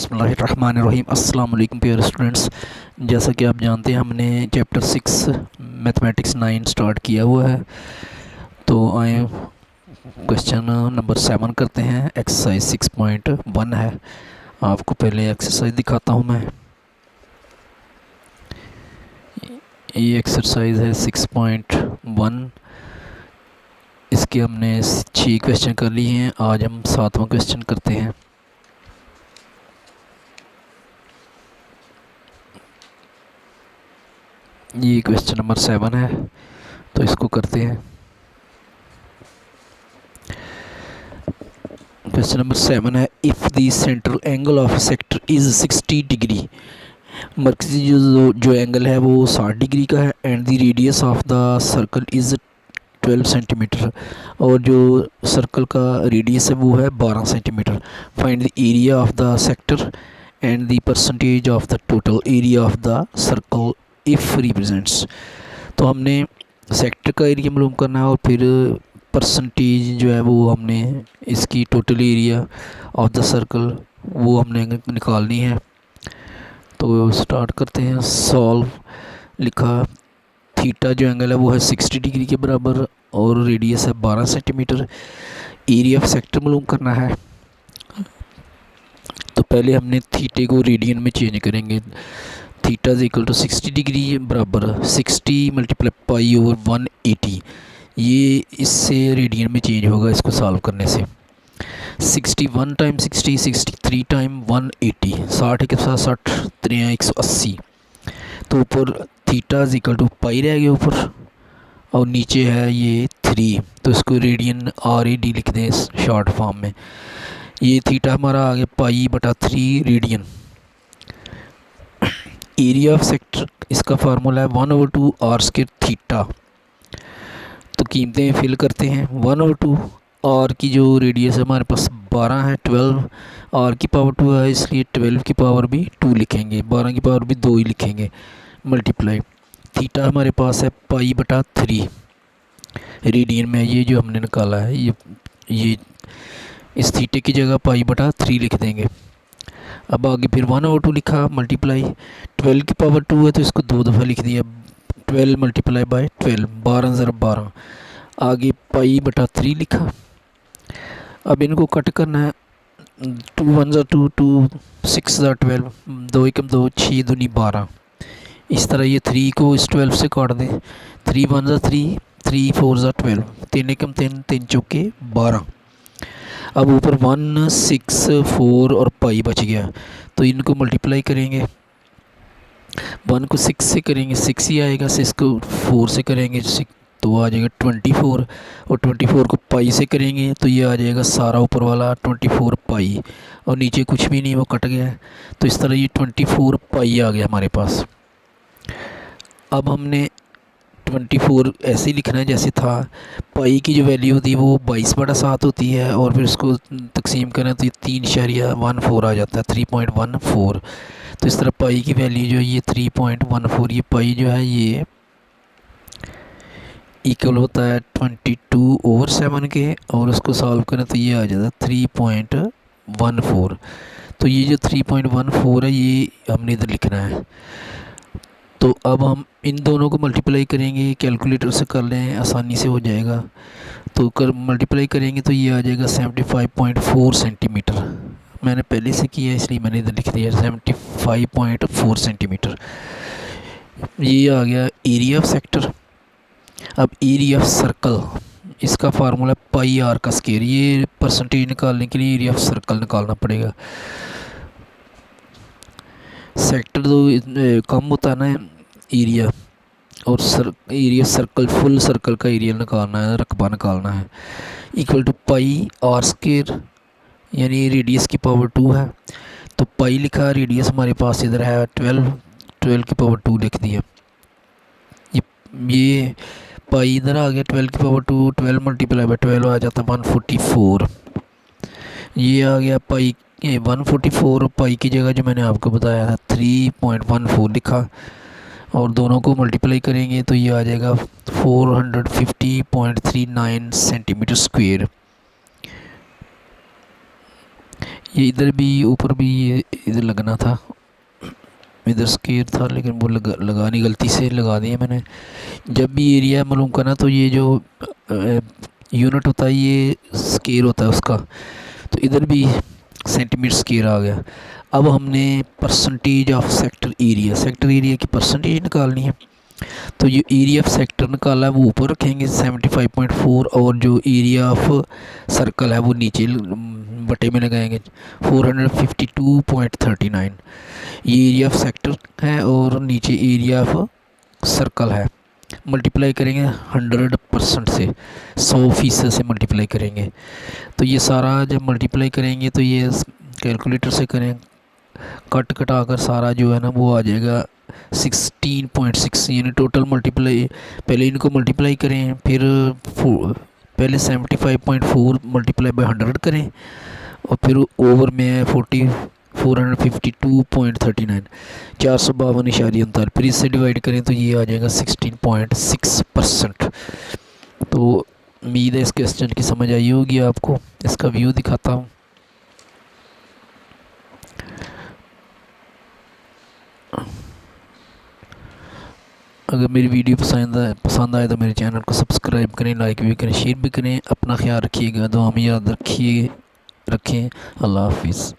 बिस्मिल्लाहिर्रहमानिर्रहीम। अस्सलाम वालेकुम प्यारे स्टूडेंट्स। जैसा कि आप जानते हैं हमने चैप्टर 6 मैथमेटिक्स 9 स्टार्ट किया हुआ है। तो आए क्वेश्चन नंबर 7 करते हैं। एक्सरसाइज 6.1 है। आपको पहले एक्सरसाइज दिखाता हूँ मैं। ये एक्सरसाइज है 6.1। इसके हमने 6 क्वेश्चन कर लिए हैं। आज हम 7वां क्वेश्चन करते हैं। ये क्वेश्चन नंबर 7 है, तो इसको करते हैं। क्वेश्चन नंबर 7 है, if the central angle of sector is 60 degree. मरकज़ी जो एंगल है वो 60 डिग्री का है। And the radius of the circle is 12 centimetre, और जो सर्कल का रेडियस है वो है 12 centimetre. Find the area of the sector and the percentage of the total area of the circle if represents. तो हमने सेक्टर का एरिया मालूम करना है और फिर परसेंटेज जो है वो हमने इसकी total area of the circle वो हमने निकालनी है। तो स्टार्ट करते हैं। सॉल्व लिखा, थीटा जो एंगल है वो है 60 डिग्री के बराबर और रेडियस है 12 सेंटीमीटर। एरिया ऑफ सेक्टर मालूम करना है। तो पहले हमने थीटे को रेडियन में चेंज करेंगे। Theta is equal to 60 degree बराबर 60 मल्टीप्लाई पाई ओवर 180। ये इससे रेडियन में चेंज होगा इसको सॉल्व करने से। 61 टाइम 60, 63 टाइम 180, 60 के साथ 60 3 180। तो ऊपर थीटा इज इक्वल टू पाई रह गया ऊपर, और नीचे है ये 3। तो इसको रेडियन RAD लिख दें शॉर्ट फॉर्म में। ये थीटा हमारा आ गया पाई बटा 3 रेडियन। एरिया ऑफ सेक्टर इसका फार्मूला है 1/2 r² थीटा। तो कीमतें फिल करते हैं। 1/2 r की जो रेडियस है हमारे पास 12 है, 12 r की पावर 2 है, इसलिए 12 की पावर भी 2 लिखेंगे, 12 की पावर भी 2 ही लिखेंगे। मल्टीप्लाई थीटा हमारे पास है पाई बटा 3 रेडियन में। ये जो हमने निकाला है ये इस थीटे की जगह पाई बटा 3 लिख देंगे। अब आगे फिर 1/2 लिखा, मल्टीप्लाई 12 की पावर 2 है तो इसको 2 दफ़ा लिख दिया। 12 मल्टीप्लाई बाय 12, 12 ज़रा 12। आगे पाई बटा 3 लिखा। अब इनको कट करना है। 2 1 ज़ा 2, 2 6 ज़ा 12, 2 एकम 2, 6 दूनी 12। इस तरह ये 3 को इस 12 से काट दें। 3 1 ज़ा 3, 3 4 ज़ा 12, 3 एकम 3, 3 चौके 12। अब ऊपर 1 6 4 और पाई बच गया, तो इनको मल्टीप्लाई करेंगे। 1 को 6 से करेंगे 6 ही आएगा, 6 को 4 से करेंगे तो आ जाएगा 24, और 24 को पाई से करेंगे तो ये आ जाएगा सारा ऊपर वाला 24 पाई, और नीचे कुछ भी नहीं, वो कट गया है। तो इस तरह ये 24 पाई आ गया हमारे पास। अब हमने 24 ऐसे ही लिखना है जैसे था। पाई की जो वैल्यू होती है वो 22/7 होती है, और फिर उसको तकसीम करें तो ये 3.14 आ जाता है, 3.14। तो इस तरह पाई की वैल्यू जो है ये 3.14, ये पाई जो है ये इक्वल होता है 22/7 के, और उसको सॉल्व करें तो ये आ जाता है 3.14। तो ये जो 3.14 है ये हमने इधर लिखना है। तो अब हम इन दोनों को मल्टीप्लाई करेंगे, कैलकुलेटर से कर लें, आसानी से हो जाएगा। तो मल्टीप्लाई करेंगे तो ये आ जाएगा 75.4 सेंटीमीटर। मैंने पहले से किया इसलिए मैंने इधर लिख दिया 75.4 सेंटीमीटर। ये आ गया एरिया ऑफ सेक्टर। अब एरिया ऑफ सर्कल, इसका फार्मूला पाई आर का स्क्वायर। ये परसेंटेज निकालने के लिए एरिया ऑफ सर्कल निकालना पड़ेगा। सेक्टर तो कम होता है ना एरिया, और एरिया सर्कल फुल सर्कल का एरिया निकालना है, रकबा निकालना है। इक्वल टू पाई r², यानी रेडियस की पावर 2 है। तो पाई लिखा, रेडियस हमारे पास इधर है 12, 12 की पावर 2 लिख दिया। ये पाई इधर आ गया 12 की पावर 2, 12 मल्टीप्लाई बाय 12 आ जाता है 144। ये आ गया पाई 144, पाई की जगह जो मैंने आपको बताया था 3.14 लिखा, और दोनों को मल्टीप्लाई करेंगे तो ये आ जाएगा 450.39 सेंटीमीटर स्क्वायर। ये इधर भी ऊपर भी ये इधर लगना था, इधर स्केयर था लेकिन वो लगानी गलती से लगा दिया मैंने। जब भी एरिया मालूम करना तो ये जो यूनिट होता है ये स्केयर होता है उसका, तो इधर भी सेंटीमीटर स्केयर आ गया। अब हमने परसेंटेज ऑफ सेक्टर एरिया की परसेंटेज निकालनी है। तो ये एरिया ऑफ सेक्टर निकाला है वो ऊपर रखेंगे 75.4, और जो एरिया ऑफ सर्कल है वो नीचे बटे में लगाएंगे 452.39। ये एरिया ऑफ सेक्टर है और नीचे एरिया ऑफ सर्कल है। मल्टीप्लाई करेंगे 100% से, 100% से मल्टीप्लाई करेंगे। तो ये सारा जब मल्टीप्लाई करेंगे तो ये कैलकुलेटर से करें, कट कटा कर सारा जो है ना वो आ जाएगा 16.6, यानी टोटल मल्टीप्लाई। पहले इनको मल्टीप्लाई करें, फिर पहले 75.4 मल्टीप्लाई बाय 100 करें, और फिर ओवर में 452.39, 452.39, फिर इससे डिवाइड करें तो ये आ जाएगा 16.6%। तो उम्मीद है इस क्वेश्चन की समझ आई होगी आपको। इसका व्यू दिखाता हूँ। अगर मेरी वीडियो पसंद आए तो मेरे चैनल को सब्सक्राइब करें, लाइक भी करें, शेयर भी करें। अपना ख्याल रखिएगा, दुआ में याद रखें। अल्लाह हाफिज़।